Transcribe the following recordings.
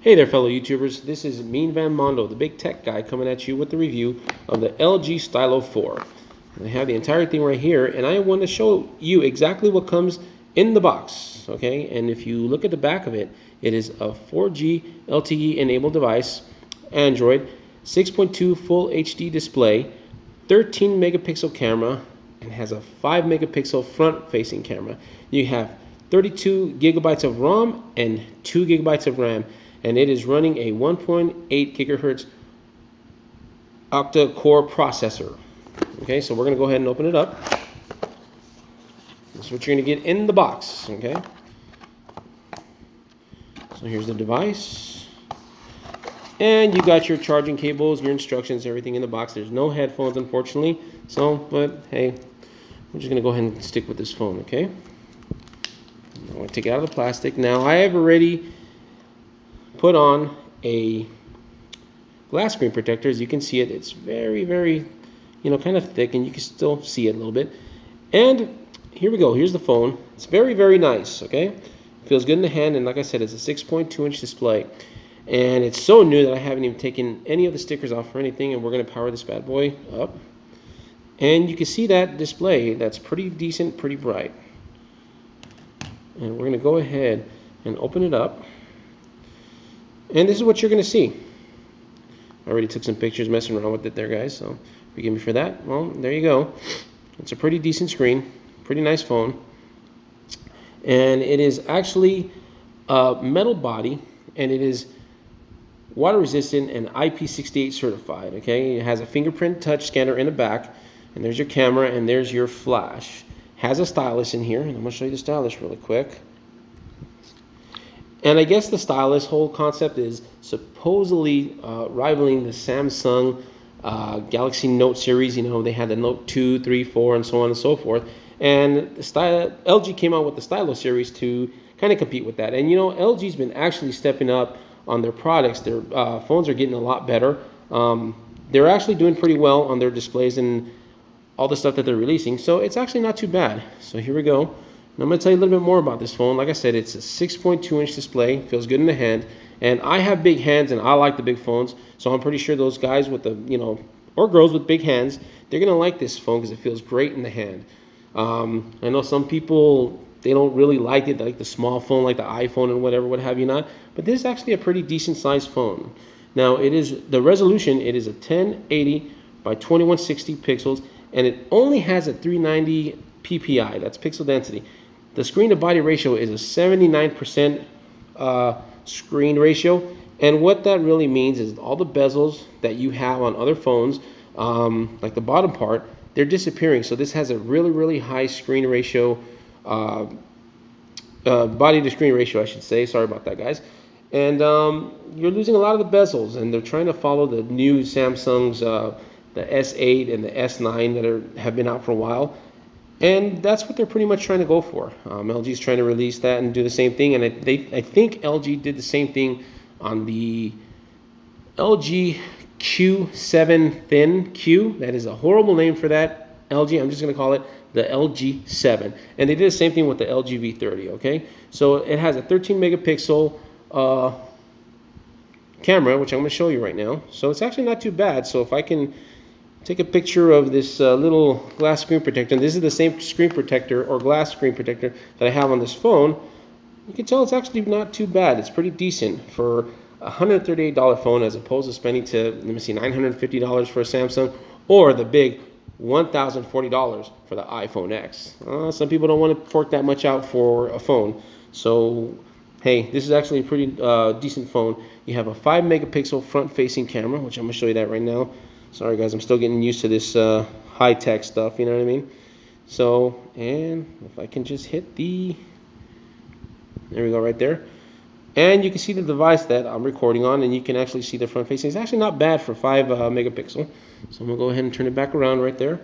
Hey there, fellow YouTubers. This is Mean Van Mondo, the big tech guy, coming at you with the review of the LG Stylo 4. I have the entire thing right here, and I want to show you exactly what comes in the box. Okay, and if you look at the back of it, it is a 4G LTE enabled device, Android, 6.2 Full HD display, 13 megapixel camera, and has a 5 megapixel front-facing camera. You have 32 gigabytes of ROM and 2 gigabytes of RAM. And it is running a 1.8 gigahertz octa-core processor. Okay, so we're going to go ahead and open it up. This is what you're going to get in the box. Okay, so here's the device, and you got your charging cables, your instructions, everything in the box. There's no headphones, unfortunately. So, but hey, we're just going to go ahead and stick with this phone. Okay, I'm going to take it out of the plastic. Now, I have already put on a glass screen protector. As you can see it, it's very, very, kind of thick, and you can still see it a little bit. And here we go. Here's the phone. It's very, very nice. Okay, feels good in the hand, and like I said, it's a 6.2-inch display, and it's so new that I haven't even taken any of the stickers off or anything. And we're going to power this bad boy up, and you can see that display. That's pretty decent, pretty bright. And we're going to go ahead and open it up. And this is what you're going to see. I already took some pictures messing around with it there, guys, so forgive me for that. Well, there you go. It's a pretty decent screen, pretty nice phone. And it is actually a metal body, and it is water resistant and IP68 certified. Okay, it has a fingerprint touch scanner in the back, and there's your camera, and there's your flash. Has a stylus in here, and I'm going to show you the stylus really quick. And I guess the stylus whole concept is supposedly rivaling the Samsung Galaxy Note series. They had the Note 2, 3, 4, and so on and so forth. And the LG came out with the Stylo series to kind of compete with that. And LG's been actually stepping up on their products. Their phones are getting a lot better. They're actually doing pretty well on their displays and all the stuff that they're releasing. So it's actually not too bad. So here we go. I'm going to tell you a little bit more about this phone. Like I said, it's a 6.2-inch display. Feels good in the hand. And I have big hands, and I like the big phones. So I'm pretty sure those guys with the, or girls with big hands, they're going to like this phone because it feels great in the hand. I know some people, they don't really like it. They like the small phone, like the iPhone and whatever, what have you not. But this is actually a pretty decent-sized phone. Now, the resolution, it is a 1080 by 2160 pixels, and it only has a 390 ppi. That's pixel density. The screen-to-body ratio is a 79% screen ratio, and what that really means is all the bezels that you have on other phones, like the bottom part, they're disappearing. So this has a really, really high screen ratio, body-to-screen ratio, I should say. Sorry about that, guys. And you're losing a lot of the bezels, and they're trying to follow the new Samsung's, the S8 and the S9 that have been out for a while. And that's what they're pretty much trying to go for. LG's trying to release that and do the same thing. And I think LG did the same thing on the LG Q7 Thin Q. That is a horrible name for that LG. I'm just going to call it the LG 7. And they did the same thing with the LG V30. Okay, so it has a 13 megapixel camera, which I'm going to show you right now. So it's actually not too bad. So if I can take a picture of this little glass screen protector. And this is the same screen protector or glass screen protector that I have on this phone. You can tell it's actually not too bad. It's pretty decent for a $138 phone as opposed to spending $950 for a Samsung or the big $1,040 for the iPhone X. Some people don't want to fork that much out for a phone. So, hey, this is actually a pretty decent phone. You have a 5 megapixel front-facing camera, which I'm going to show you that right now. Sorry, guys, I'm still getting used to this high-tech stuff, you know what I mean? So, and if I can just hit there we go right there. And you can see the device that I'm recording on, and you can actually see the front facing. It's actually not bad for 5 megapixel. So I'm going to go ahead and turn it back around right there.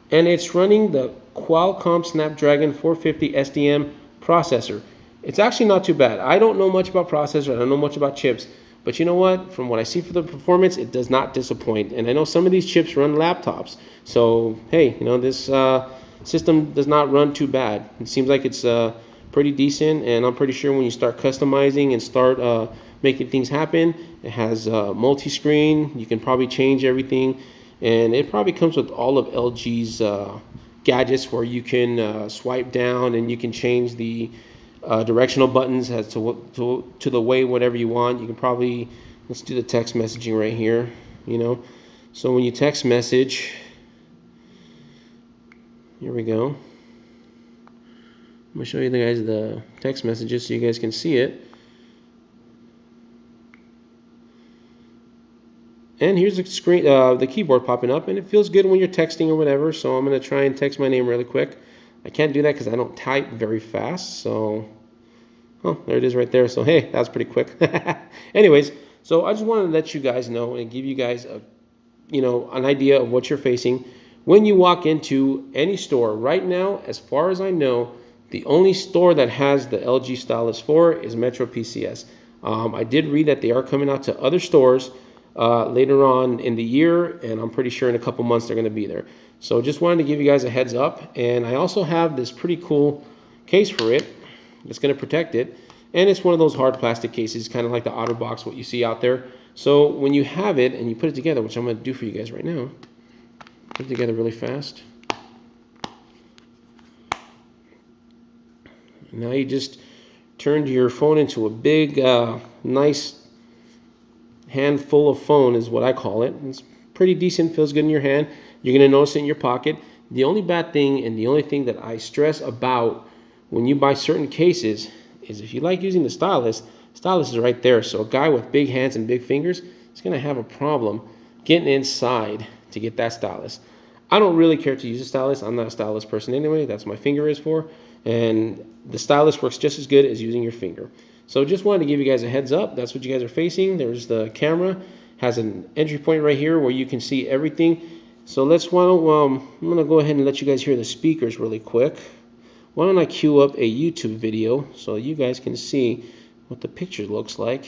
And it's running the Qualcomm Snapdragon 450 SDM processor. It's actually not too bad. I don't know much about processors. I don't know much about chips. But you know what? From what I see for the performance, it does not disappoint. And I know some of these chips run laptops. So, hey, this system does not run too bad. It seems like it's pretty decent. And I'm pretty sure when you start customizing and start making things happen. It has multi-screen. You can probably change everything, and it probably comes with all of LG's gadgets where you can swipe down and you can change the directional buttons as to the way whatever you want. You can probably, let's do the text messaging right here, you know. So when you text message, here we go. I'm going to show you guys the text messages so you guys can see it. And here's the screen, the keyboard popping up, and it feels good when you're texting or whatever. So I'm going to try and text my name really quick. I can't do that because I don't type very fast. So, oh, there it is right there. So hey, that's pretty quick. Anyways, so I just wanted to let you guys know and give you guys a, an idea of what you're facing when you walk into any store. Right now, as far as I know, the only store that has the LG Stylus 4 is Metro PCS. I did read that they are coming out to other stores later on in the year, and I'm pretty sure in a couple months they're going to be there. So just wanted to give you guys a heads up. And I also have this pretty cool case for it. It's going to protect it, and it's one of those hard plastic cases, kind of like the OtterBox, what you see out there. So when you have it and you put it together, which I'm going to do for you guys right now, put it together really fast. Now you just turned your phone into a big, nice handful of phone is what I call it. It's pretty decent, feels good in your hand. You're going to notice it in your pocket. The only bad thing and the only thing that I stress about when you buy certain cases is if you like using the stylus is right there. So a guy with big hands and big fingers is going to have a problem getting inside to get that stylus. I don't really care to use a stylus. I'm not a stylus person anyway. That's what my finger is for. And the stylus works just as good as using your finger. So just wanted to give you guys a heads up. That's what you guys are facing. There's the camera. Has an entry point right here where you can see everything. So I'm going to go ahead and let you guys hear the speakers really quick. Why don't I queue up a YouTube video so you guys can see what the picture looks like.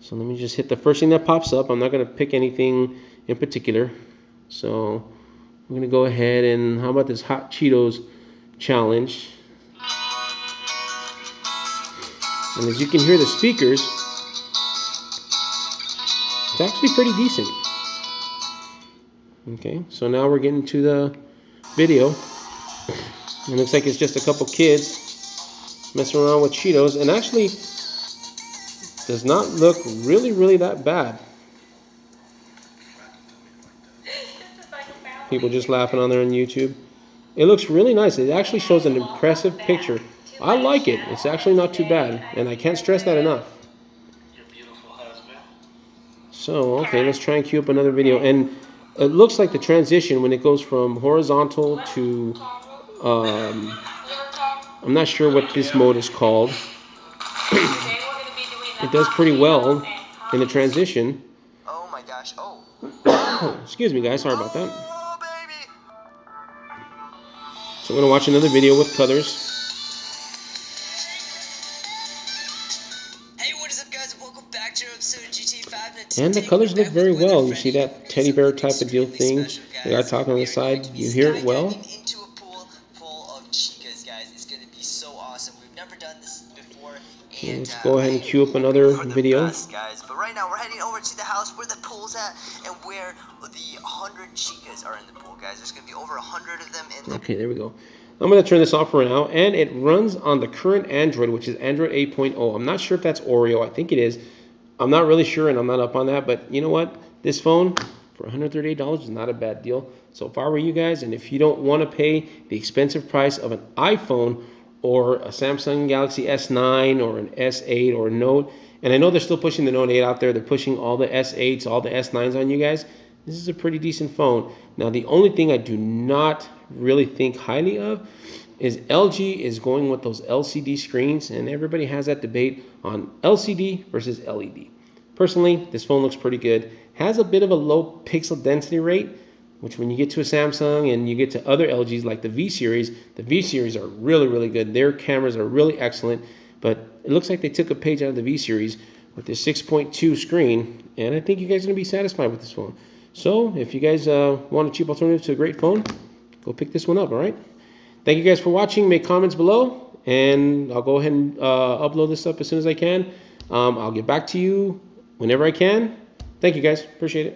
So let me just hit the first thing that pops up. I'm not going to pick anything in particular. So I'm going to go ahead and, how about this Hot Cheetos challenge? And as you can hear the speakers, it's actually pretty decent. Okay, so now we're getting to the video. It looks like it's just a couple kids messing around with Cheetos, and actually does not look really that bad. People just laughing on there on YouTube. It looks really nice. It actually shows an impressive picture. I like it. It's actually not too bad, and I can't stress that enough. So, okay, let's try and queue up another video. And it looks like the transition when it goes from horizontal to, I'm not sure what this mode is called. It does pretty well in the transition. Oh my gosh, oh. Excuse me, guys, sorry about that. So I'm going to watch another video with colors. Hey, what is up, guys? Welcome back to another episode of GTA 5. And the colors look very well. You see that teddy bear type of deal thing? The guy talking on the side. You hear it well? Into a pool full of chicas, guys. It's going to be so awesome. We've never done this before. And, let's go ahead and queue up another video. Best, guys. But right now, we're heading over to the house where the pool's at and where the 100 chicas are in the pool, guys. There's going to be over 100 of them in there. Okay, there we go. I'm going to turn this off for now, and it runs on the current Android, which is Android 8.0. I'm not sure if that's Oreo. I think it is. I'm not really sure, and I'm not up on that, but you know what? This phone for $138 is not a bad deal. So if I were you guys, and if you don't want to pay the expensive price of an iPhone or a Samsung Galaxy S9 or an S8 or a Note, and I know they're still pushing the Note 8 out there. They're pushing all the S8s, all the S9s on you guys. This is a pretty decent phone. Now, the only thing I do not really think highly of is LG is going with those LCD screens, and everybody has that debate on LCD versus LED. Personally, this phone looks pretty good. Has a bit of a low pixel density rate, which when you get to a Samsung and you get to other LGs like the V series are really good. Their cameras are really excellent, but it looks like they took a page out of the V series with this 6.2 screen, and I think you guys are going to be satisfied with this phone. So if you guys want a cheap alternative to a great phone, go pick this one up, all right? Thank you guys for watching. Make comments below, and I'll go ahead and upload this up as soon as I can. I'll get back to you whenever I can. Thank you guys. Appreciate it.